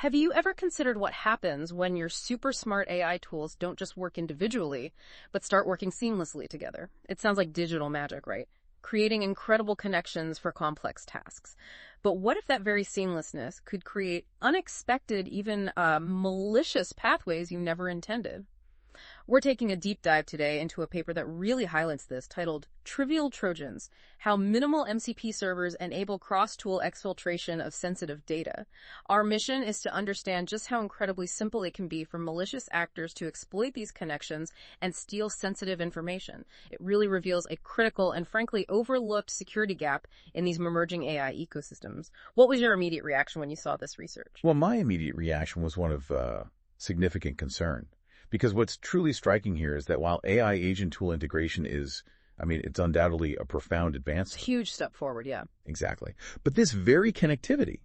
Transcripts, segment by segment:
Have you ever considered what happens when your super smart AI tools don't just work individually, but start working seamlessly together? It sounds like digital magic, right? Creating incredible connections for complex tasks. But what if that very seamlessness could create unexpected, even malicious pathways you never intended? We're taking a deep dive today into a paper that really highlights this, titled Trivial Trojans: How Minimal MCP Servers Enable Cross-Tool Exfiltration of Sensitive Data. Our mission is to understand just how incredibly simple it can be for malicious actors to exploit these connections and steal sensitive information. It really reveals a critical and frankly overlooked security gap in these emerging AI ecosystems. What was your immediate reaction when you saw this research? Well, my immediate reaction was one of significant concern. Because what's truly striking here is that while AI agent tool integration is, it's undoubtedly a profound advance. Huge step forward, yeah. Exactly. But this very connectivity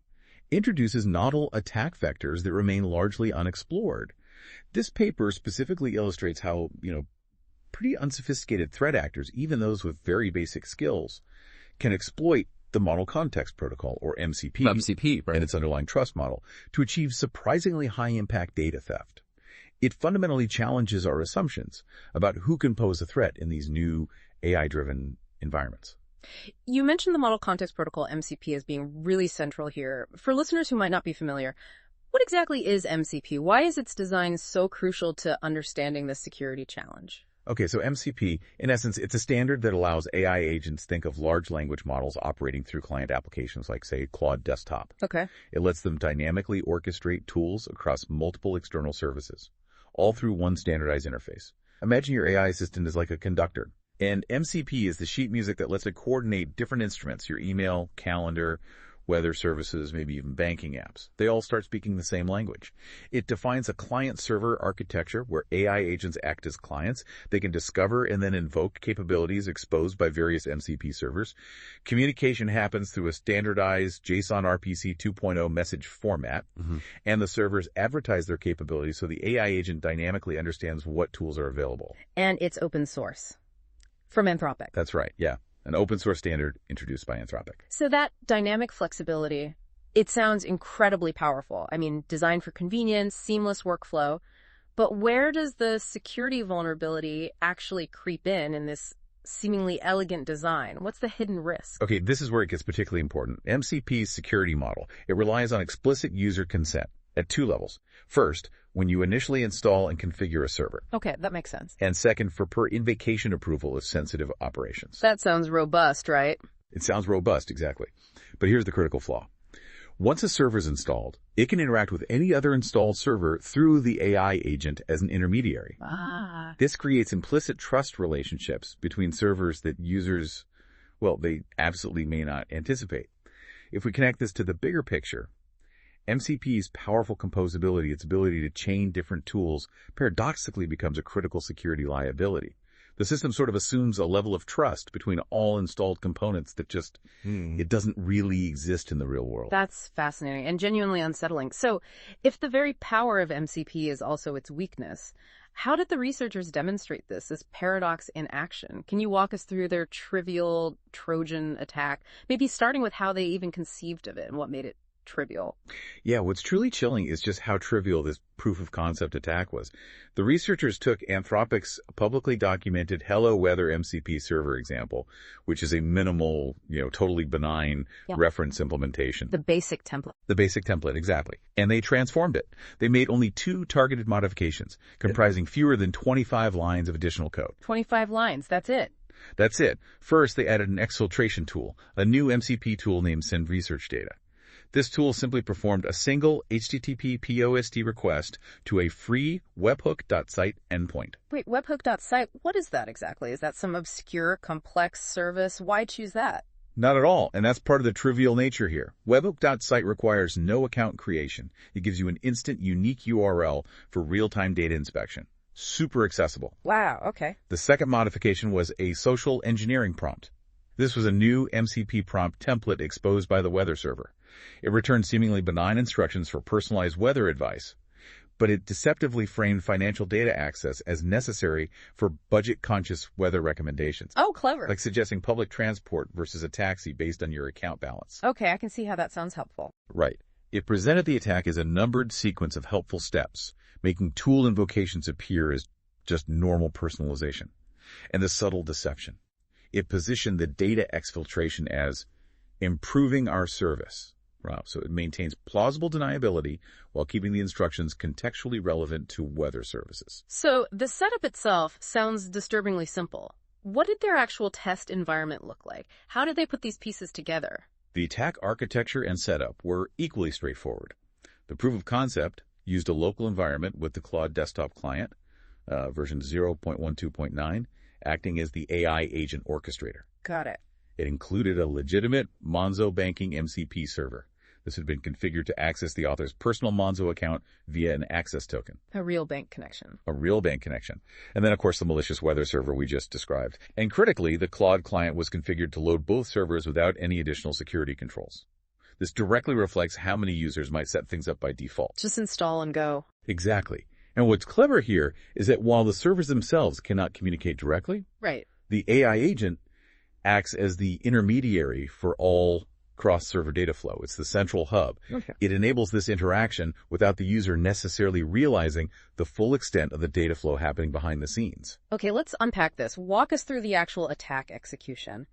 introduces novel attack vectors that remain largely unexplored. This paper specifically illustrates how, pretty unsophisticated threat actors, even those with very basic skills, can exploit the Model Context Protocol, or MCP, right, and its underlying trust model, to achieve surprisingly high-impact data theft. It fundamentally challenges our assumptions about who can pose a threat in these new AI-driven environments. You mentioned the Model Context Protocol, MCP, as being really central here. For listeners who might not be familiar, what exactly is MCP? Why is its design so crucial to understanding this security challenge? Okay, so MCP, in essence, it's a standard that allows AI agents to think of large language models operating through client applications like, say, Claude Desktop. Okay. It lets them dynamically orchestrate tools across multiple external services, all through one standardized interface. Imagine your AI assistant is like a conductor, and MCP is the sheet music that lets it coordinate different instruments, your email, calendar, weather services, maybe even banking apps. They all start speaking the same language. It defines a client-server architecture where AI agents act as clients. They can discover and then invoke capabilities exposed by various MCP servers. Communication happens through a standardized JSON RPC 2.0 message format, and the servers advertise their capabilities so the AI agent dynamically understands what tools are available. And it's open source from Anthropic. That's right, yeah. An open source standard introduced by Anthropic. So that dynamic flexibility, it sounds incredibly powerful. Designed for convenience, seamless workflow. But where does the security vulnerability actually creep in this seemingly elegant design? What's the hidden risk? Okay, this is where it gets particularly important. MCP's security model, it relies on explicit user consent at two levels. First, when you initially install and configure a server. Okay, that makes sense. And second, for per-invocation approval of sensitive operations. That sounds robust, right? It sounds robust, exactly. But here's the critical flaw. Once a server is installed, it can interact with any other installed server through the AI agent as an intermediary. This creates implicit trust relationships between servers that users, they absolutely may not anticipate. If we connect this to the bigger picture, MCP's powerful composability, its ability to chain different tools, paradoxically becomes a critical security liability. The system sort of assumes a level of trust between all installed components that just, it doesn't really exist in the real world. That's fascinating and genuinely unsettling. So if the very power of MCP is also its weakness, how did the researchers demonstrate this paradox in action? Can you walk us through their trivial Trojan attack, maybe starting with how they even conceived of it and what made it trivial? Yeah, what's truly chilling is just how trivial this proof of concept attack was. The researchers took Anthropic's publicly documented Hello Weather MCP server example, which is a minimal, totally benign reference implementation. The basic template. The basic template, exactly. And they transformed it. They made only 2 targeted modifications, comprising fewer than 25 lines of additional code. 25 lines, that's it. That's it. First, they added an exfiltration tool, a new MCP tool named Send Research Data. This tool simply performed a single HTTP POST request to a free webhook.site endpoint. Wait, webhook.site, what is that exactly? Is that some obscure, complex service? Why choose that? Not at all, and that's part of the trivial nature here. Webhook.site requires no account creation. It gives you an instant, unique URL for real-time data inspection. Super accessible. Wow, okay. The second modification was a social engineering prompt. This was a new MCP prompt template exposed by the weather server. It returned seemingly benign instructions for personalized weather advice, but it deceptively framed financial data access as necessary for budget-conscious weather recommendations. Oh, clever. Like suggesting public transport versus a taxi based on your account balance. Okay, I can see how that sounds helpful. Right. It presented the attack as a numbered sequence of helpful steps, making tool invocations appear as just normal personalization. And the subtle deception. It positioned the data exfiltration as improving our service. Wow. So it maintains plausible deniability while keeping the instructions contextually relevant to weather services. So the setup itself sounds disturbingly simple. What did their actual test environment look like? How did they put these pieces together? The attack architecture and setup were equally straightforward. The proof of concept used a local environment with the Claude desktop client, version 0.12.9, acting as the AI agent orchestrator. Got it. It included a legitimate Monzo banking MCP server. This had been configured to access the author's personal Monzo account via an access token. A real bank connection. A real bank connection. And then, of course, the malicious weather server we just described. And critically, the Claude client was configured to load both servers without any additional security controls. This directly reflects how many users might set things up by default. Just install and go. Exactly. And what's clever here is that while the servers themselves cannot communicate directly, Right. the AI agent acts as the intermediary for all cross-server data flow. It's the central hub. Okay. It enables this interaction without the user necessarily realizing the full extent of the data flow happening behind the scenes. Okay, let's unpack this. Walk us through the actual attack execution.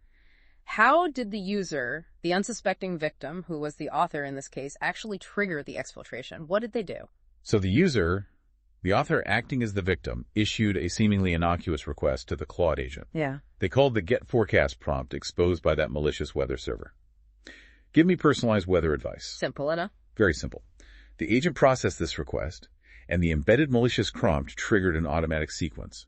How did the user, the unsuspecting victim, who was the author in this case, actually trigger the exfiltration? What did they do? So the user, the author acting as the victim, issued a seemingly innocuous request to the Claude agent. Yeah. They called the get forecast prompt exposed by that malicious weather server. Give me personalized weather advice. Simple enough. Very simple. The agent processed this request, and the embedded malicious prompt triggered an automatic sequence.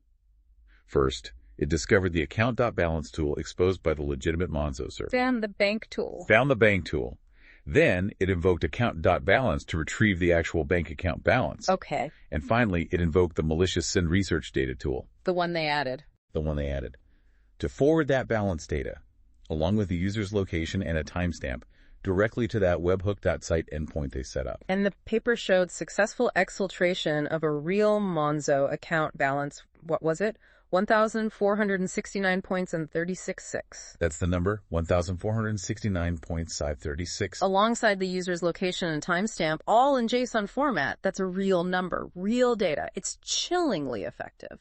First, it discovered the account.balance tool exposed by the legitimate Monzo server. Found the bank tool. Found the bank tool. Then, it invoked account.balance to retrieve the actual bank account balance. Okay. And finally, it invoked the malicious send research data tool. The one they added. To forward that balance data, along with the user's location and a timestamp, directly to that webhook.site endpoint they set up. And the paper showed successful exfiltration of a real Monzo account balance. What was it? 1,469 points and 36.6. That's the number, 1,469.536. Alongside the user's location and timestamp, all in JSON format. That's a real number, real data. It's chillingly effective.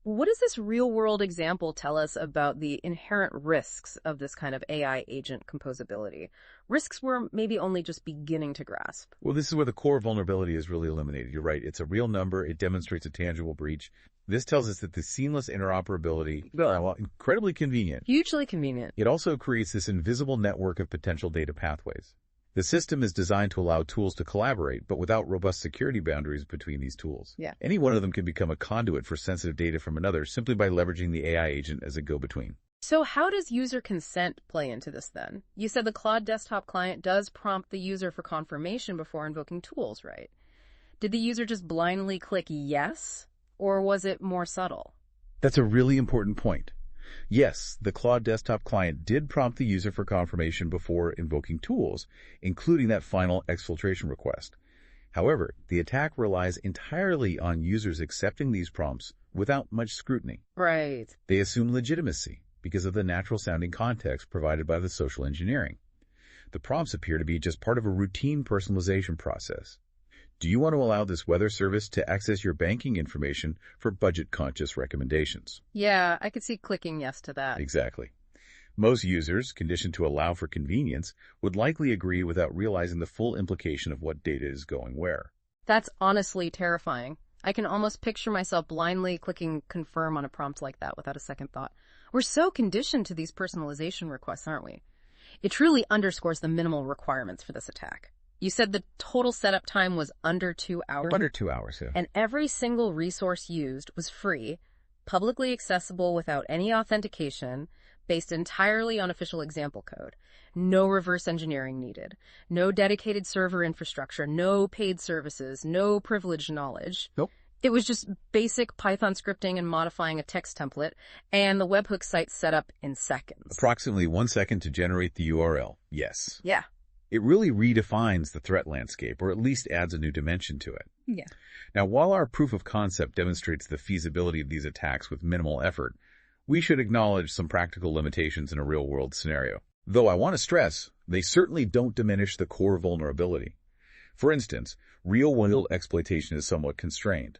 What does this real-world example tell us about the inherent risks of this kind of AI agent composability? Risks we're maybe only just beginning to grasp. Well, this is where the core vulnerability is really eliminated. You're right. It's a real number. It demonstrates a tangible breach. This tells us that the seamless interoperability, well, incredibly convenient. Hugely convenient. It also creates this invisible network of potential data pathways. The system is designed to allow tools to collaborate, but without robust security boundaries between these tools. Yeah. Any one of them can become a conduit for sensitive data from another simply by leveraging the AI agent as a go-between. So how does user consent play into this then? You said the Claude desktop client does prompt the user for confirmation before invoking tools, right? Did the user just blindly click yes, or was it more subtle? That's a really important point. Yes, the Claude desktop client did prompt the user for confirmation before invoking tools, including that final exfiltration request. However, the attack relies entirely on users accepting these prompts without much scrutiny. Right. They assume legitimacy because of the natural-sounding context provided by the social engineering. The prompts appear to be just part of a routine personalization process. Do you want to allow this weather service to access your banking information for budget-conscious recommendations? Yeah, I could see clicking yes to that. Exactly. Most users, conditioned to allow for convenience, would likely agree without realizing the full implication of what data is going where. That's honestly terrifying. I can almost picture myself blindly clicking confirm on a prompt like that without a second thought. We're so conditioned to these personalization requests, aren't we? It truly underscores the minimal requirements for this attack. You said the total setup time was under 2 hours? Under 2 hours, yeah. And every single resource used was free, publicly accessible without any authentication, based entirely on official example code. No reverse engineering needed. No dedicated server infrastructure. No paid services. No privileged knowledge. Nope. It was just basic Python scripting and modifying a text template, and the webhook site set up in seconds. Approximately 1 second to generate the URL. Yes. Yeah. It really redefines the threat landscape, or at least adds a new dimension to it. Yeah. Now, while our proof of concept demonstrates the feasibility of these attacks with minimal effort, we should acknowledge some practical limitations in a real-world scenario. Though I want to stress, they certainly don't diminish the core vulnerability. For instance, real-world exploitation is somewhat constrained.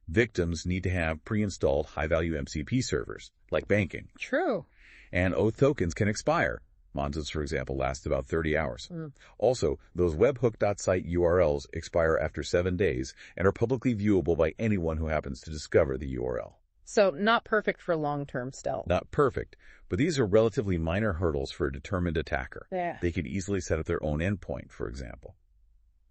Victims need to have pre-installed high-value MCP servers, like banking. True. And oath tokens can expire. Monzo's, for example, last about 30 hours. Mm. Also, those webhook.site URLs expire after 7 days and are publicly viewable by anyone who happens to discover the URL. So not perfect for long-term stealth. Not perfect, but these are relatively minor hurdles for a determined attacker. Yeah. They could easily set up their own endpoint, for example.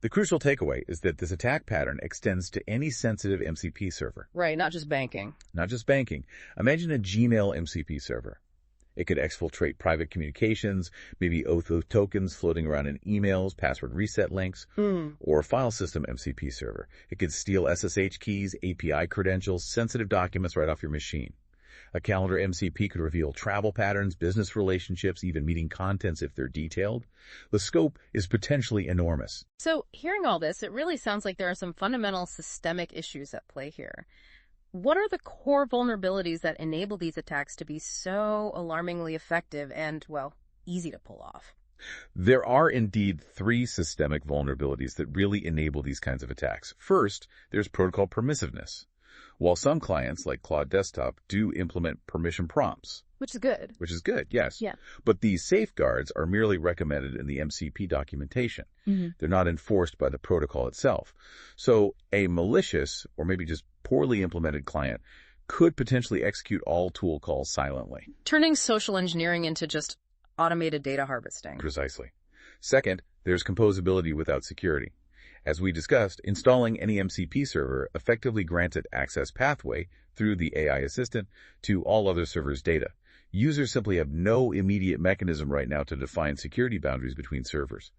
The crucial takeaway is that this attack pattern extends to any sensitive MCP server. Right, not just banking. Not just banking. Imagine a Gmail MCP server. It could exfiltrate private communications, maybe oath tokens floating around in emails, password reset links, or a file system MCP server. It could steal SSH keys, API credentials, sensitive documents right off your machine. A calendar MCP could reveal travel patterns, business relationships, even meeting contents if they're detailed. The scope is potentially enormous. So hearing all this, it really sounds like there are some fundamental systemic issues at play here. What are the core vulnerabilities that enable these attacks to be so alarmingly effective and, well, easy to pull off? There are indeed 3 systemic vulnerabilities that really enable these kinds of attacks. First, there's protocol permissiveness. While some clients, like Claude Desktop, do implement permission prompts. Which is good. Which is good, yes. Yeah. But these safeguards are merely recommended in the MCP documentation. They're not enforced by the protocol itself. So a malicious, or maybe just poorly implemented client could potentially execute all tool calls silently. Turning social engineering into just automated data harvesting. Precisely. Second, there's composability without security. As we discussed, installing any MCP server effectively grants it access pathway through the AI assistant to all other servers' data. Users simply have no immediate mechanism right now to define security boundaries between servers.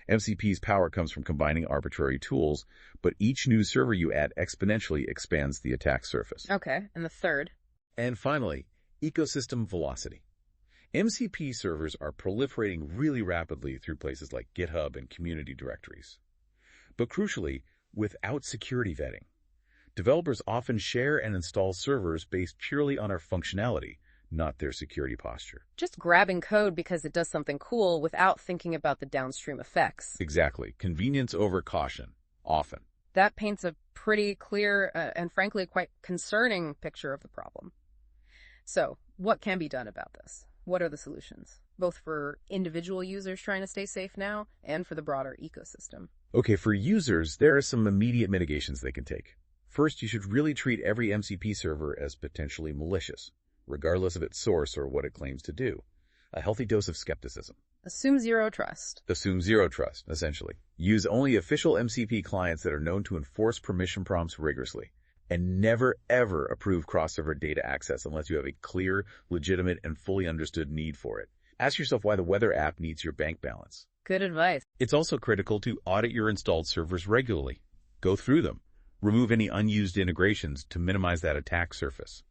MCP's power comes from combining arbitrary tools, but each new server you add exponentially expands the attack surface. Okay, and the third? And finally, ecosystem velocity. MCP servers are proliferating really rapidly through places like GitHub and community directories. But crucially, without security vetting. Developers often share and install servers based purely on our functionality, not their security posture. Just grabbing code because it does something cool without thinking about the downstream effects. Exactly. Convenience over caution, often. That paints a pretty clear and frankly quite concerning picture of the problem. So, what can be done about this? What are the solutions? Both for individual users trying to stay safe now and for the broader ecosystem. Okay, for users, there are some immediate mitigations they can take. First, you should really treat every MCP server as potentially malicious, regardless of its source or what it claims to do. A healthy dose of skepticism. Assume zero trust. Assume zero trust, essentially. Use only official MCP clients that are known to enforce permission prompts rigorously. And never, ever approve cross-server data access unless you have a clear, legitimate, and fully understood need for it. Ask yourself why the weather app needs your bank balance. Good advice. It's also critical to audit your installed servers regularly. Go through them. Remove any unused integrations to minimize that attack surface.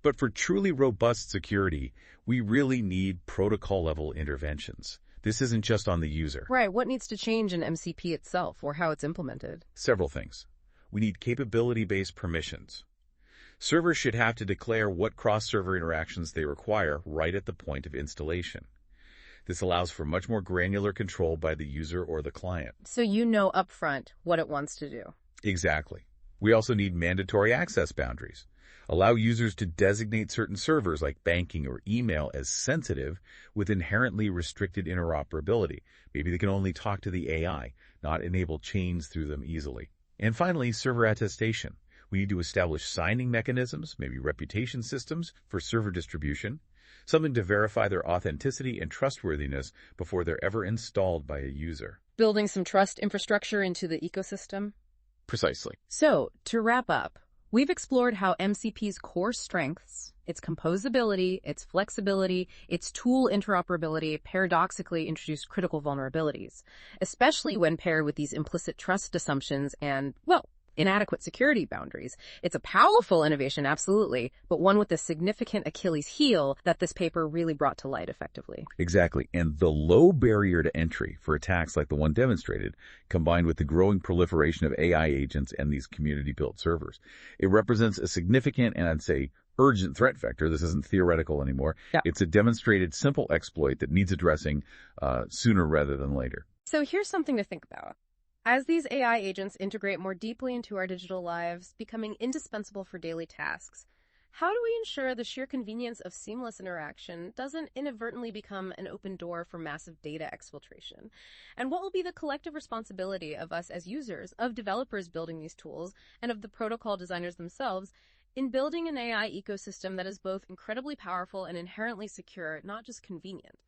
But for truly robust security, we really need protocol-level interventions. This isn't just on the user. Right. What needs to change in MCP itself or how it's implemented? Several things. We need capability-based permissions. Servers should have to declare what cross-server interactions they require right at the point of installation. This allows for much more granular control by the user or the client. So you know upfront what it wants to do. Exactly. We also need mandatory access boundaries. Allow users to designate certain servers like banking or email as sensitive with inherently restricted interoperability. Maybe they can only talk to the AI, not enable chains through them easily. And finally, server attestation. We need to establish signing mechanisms, maybe reputation systems for server distribution, something to verify their authenticity and trustworthiness before they're ever installed by a user. Building some trust infrastructure into the ecosystem? Precisely. So, to wrap up, we've explored how MCP's core strengths, its composability, its flexibility, its tool interoperability paradoxically introduced critical vulnerabilities, especially when paired with these implicit trust assumptions and, well, inadequate security boundaries. It's a powerful innovation, absolutely, but one with a significant Achilles heel that this paper really brought to light effectively. Exactly. And the low barrier to entry for attacks like the one demonstrated, combined with the growing proliferation of AI agents and these community-built servers, it represents a significant and I'd say urgent threat vector. This isn't theoretical anymore. Yeah. It's a demonstrated simple exploit that needs addressing sooner rather than later. So here's something to think about. As these AI agents integrate more deeply into our digital lives, becoming indispensable for daily tasks, how do we ensure the sheer convenience of seamless interaction doesn't inadvertently become an open door for massive data exfiltration? And what will be the collective responsibility of us as users, of developers building these tools, and of the protocol designers themselves in building an AI ecosystem that is both incredibly powerful and inherently secure, not just convenient?